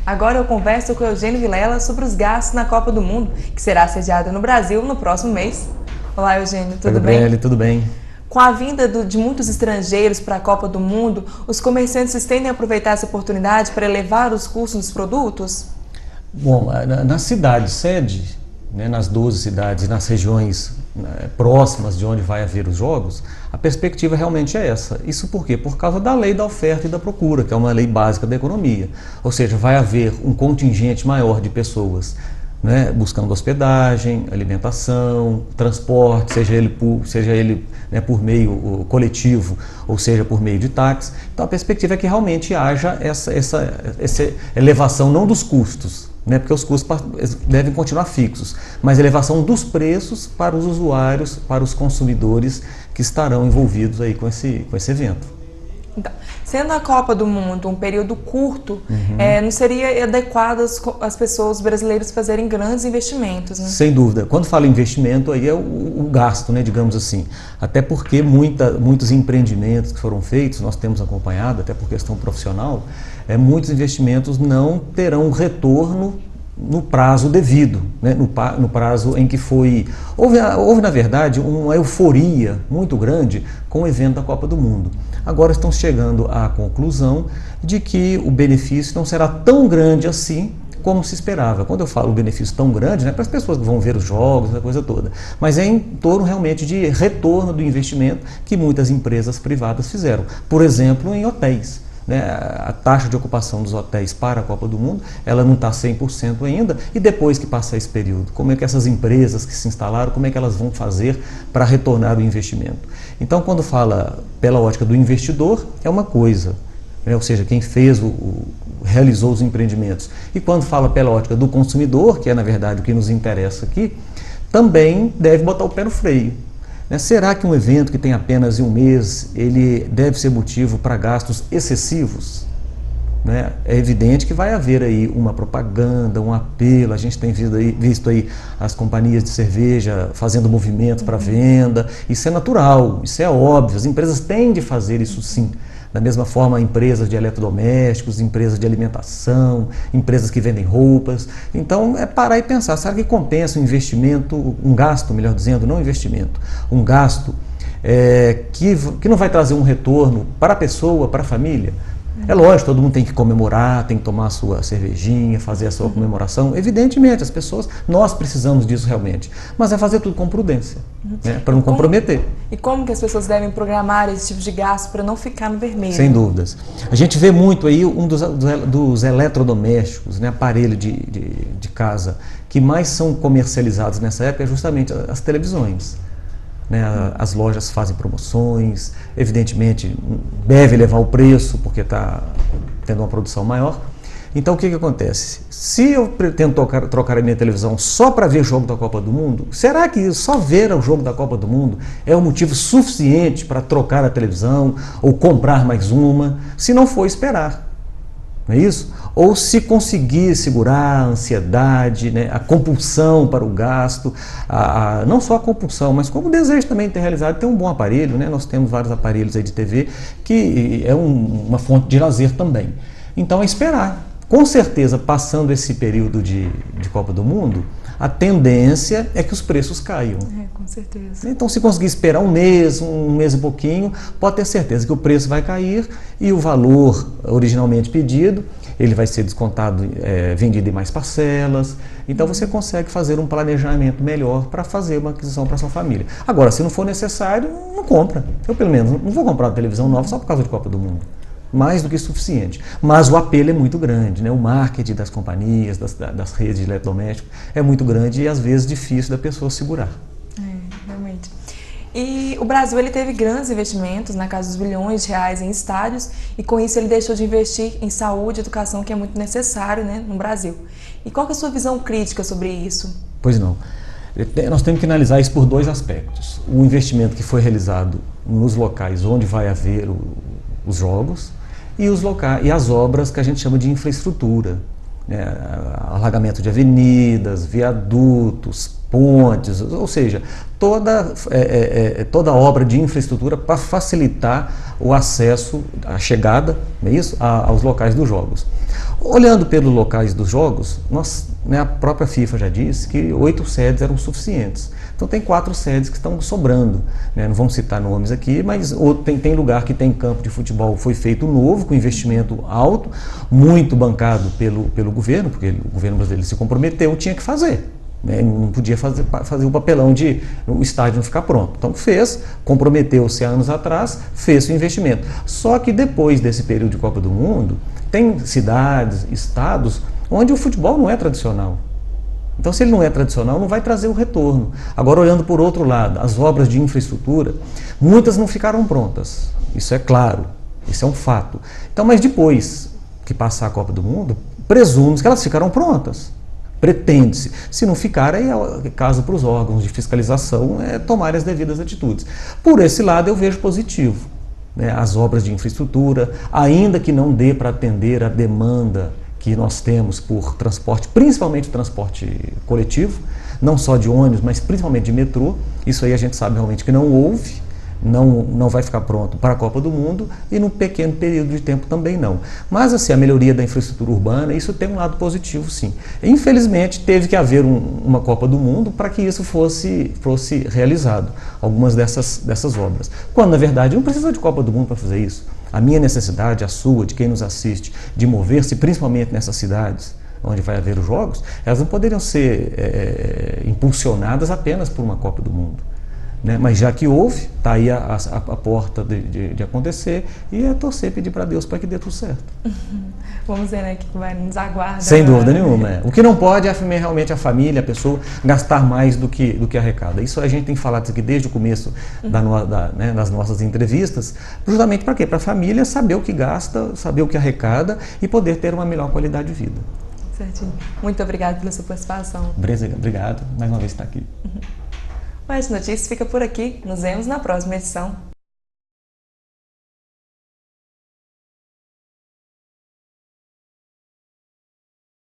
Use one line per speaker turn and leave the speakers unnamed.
Agora eu converso com o Eugênio Vilela sobre os gastos na Copa do Mundo, que será sediada no Brasil no próximo mês. Olá, Eugênio, tudo bem?
Gabriele, tudo bem?
Com a vinda de muitos estrangeiros para a Copa do Mundo, os comerciantes tendem a aproveitar essa oportunidade para elevar os custos dos produtos?
Bom, na cidade sede, né, nas 12 cidades e nas regiões próximas de onde vai haver os jogos, a perspectiva realmente é essa. Isso por quê? Por causa da lei da oferta e da procura, que é uma lei básica da economia. Ou seja, vai haver um contingente maior de pessoas, né, buscando hospedagem, alimentação, transporte, seja ele por meio coletivo ou seja por meio de táxi. Então a perspectiva é que realmente haja essa elevação não dos custos, né, porque os custos devem continuar fixos, mas elevação dos preços para os usuários, para os consumidores que estarão envolvidos aí com esse evento.
Então, sendo a Copa do Mundo um período curto, não seria adequado as pessoas, os brasileiros, fazerem grandes investimentos, né?
Sem dúvida. Quando fala investimento, aí é o gasto, né, digamos assim. Até porque muitos empreendimentos que foram feitos, nós temos acompanhado, até por questão profissional, muitos investimentos não terão retorno no prazo devido, né? No prazo em que foi... Houve, na verdade, uma euforia muito grande com o evento da Copa do Mundo. Agora estão chegando à conclusão de que o benefício não será tão grande assim como se esperava. Quando eu falo benefício tão grande, não é para as pessoas que vão ver os jogos, a coisa toda, mas é em torno realmente de retorno do investimento que muitas empresas privadas fizeram. Por exemplo, em hotéis. A taxa de ocupação dos hotéis para a Copa do Mundo, ela não está 100% ainda, e depois que passar esse período, como é que essas empresas que se instalaram, como é que elas vão fazer para retornar o investimento? Então, quando fala pela ótica do investidor, é uma coisa, né? Ou seja, quem realizou os empreendimentos. E quando fala pela ótica do consumidor, que é na verdade o que nos interessa aqui, também deve botar o pé no freio. Será que um evento que tem apenas um mês, ele deve ser motivo para gastos excessivos? É evidente que vai haver aí uma propaganda, um apelo. A gente tem visto aí as companhias de cerveja fazendo movimentos para venda. Isso é natural, isso é óbvio. As empresas têm de fazer isso sim. Da mesma forma, empresas de eletrodomésticos, empresas de alimentação, empresas que vendem roupas. Então, é parar e pensar, será que compensa um investimento, um gasto, melhor dizendo, não investimento, um gasto que não vai trazer um retorno para a pessoa, para a família? É lógico, todo mundo tem que comemorar, tem que tomar a sua cervejinha, fazer a sua comemoração. Evidentemente, as pessoas, nós precisamos disso realmente. Mas é fazer tudo com prudência, né, para não comprometer.
E como que as pessoas devem programar esse tipo de gasto para não ficar no vermelho?
Sem dúvidas. A gente vê muito aí um dos eletrodomésticos, né, aparelho de casa, que mais são comercializados nessa época é justamente as televisões. As lojas fazem promoções, evidentemente deve elevar o preço porque está tendo uma produção maior. Então o que acontece? Se eu pretendo trocar a minha televisão só para ver o jogo da Copa do Mundo, será que só ver o jogo da Copa do Mundo é um motivo suficiente para trocar a televisão ou comprar mais uma, se não for esperar? Não é isso? Ou se conseguir segurar a ansiedade, né, a compulsão para o gasto, não só a compulsão, mas como o desejo também de ter realizado, ter um bom aparelho, né? Nós temos vários aparelhos aí de TV, que é uma fonte de lazer também. Então é esperar. Com certeza, passando esse período de Copa do Mundo, a tendência é que os preços caiam.
Com certeza.
Então, se conseguir esperar um mês e pouquinho, pode ter certeza que o preço vai cair e o valor originalmente pedido, ele vai ser descontado, vendido em mais parcelas. Então, você consegue fazer um planejamento melhor para fazer uma aquisição para sua família. Agora, se não for necessário, não compra. Eu, pelo menos, não vou comprar uma televisão nova só por causa de Copa do Mundo. Mais do que suficiente. Mas o apelo é muito grande, né? O marketing das companhias, das redes de eletrodomésticos é muito grande e às vezes difícil da pessoa segurar.
Realmente. E o Brasil ele teve grandes investimentos, na casa dos bilhões de reais em estádios, e com isso ele deixou de investir em saúde e educação, que é muito necessário, né, no Brasil. E qual que é a sua visão crítica sobre isso?
Pois não. Nós temos que analisar isso por dois aspectos. O investimento que foi realizado nos locais onde vai haver os jogos, e as obras que a gente chama de infraestrutura, né, alargamento de avenidas, viadutos, pontes, ou seja, toda obra de infraestrutura para facilitar o acesso, a chegada, não é isso, aos locais dos jogos. Olhando pelos locais dos jogos, a própria FIFA já disse que 8 sedes eram suficientes. Então tem 4 sedes que estão sobrando, né? Não vamos citar nomes aqui, mas tem lugar que tem campo de futebol, foi feito novo, com investimento alto, muito bancado pelo governo, porque o governo brasileiro se comprometeu, tinha que fazer. Não podia fazer o papelão de o estádio não ficar pronto. Então comprometeu-se há anos atrás, fez o investimento. Só que depois desse período de Copa do Mundo, tem cidades, estados, onde o futebol não é tradicional. Então, se ele não é tradicional, não vai trazer o retorno. Agora, olhando por outro lado, as obras de infraestrutura, muitas não ficaram prontas. Isso é claro, isso é um fato. Então, mas depois que passar a Copa do Mundo, presume-se que elas ficarão prontas. Pretende-se. Se não ficar, aí é caso para os órgãos de fiscalização tomarem as devidas atitudes. Por esse lado, eu vejo positivo, né? As obras de infraestrutura, ainda que não dê para atender a demanda que nós temos por transporte, principalmente transporte coletivo, não só de ônibus, mas principalmente de metrô. Isso aí a gente sabe realmente que não houve, não vai ficar pronto para a Copa do Mundo e num pequeno período de tempo também não. Mas assim, a melhoria da infraestrutura urbana, isso tem um lado positivo sim. Infelizmente teve que haver uma Copa do Mundo para que isso fosse realizado, algumas dessas obras. Quando na verdade não precisa de Copa do Mundo para fazer isso. A minha necessidade, a sua, de quem nos assiste, de mover-se, principalmente nessas cidades onde vai haver os jogos, elas não poderiam ser impulsionadas apenas por uma Copa do Mundo. Né? Mas já que houve, está aí a porta de acontecer e é torcer e pedir para Deus para que dê tudo certo.
Vamos ver, né, que vai nos aguardar.
Sem dúvida nenhuma. O que não pode é realmente a família, a pessoa, gastar mais do que arrecada. Isso a gente tem falado isso aqui desde o começo das nossas entrevistas, justamente para quê? Para a família saber o que gasta, saber o que arrecada e poder ter uma melhor qualidade de vida.
Certinho. Muito obrigada pela sua participação.
Obrigado, mais uma vez estar aqui.
O Oeste Notícias fica por aqui. Nos vemos na próxima edição.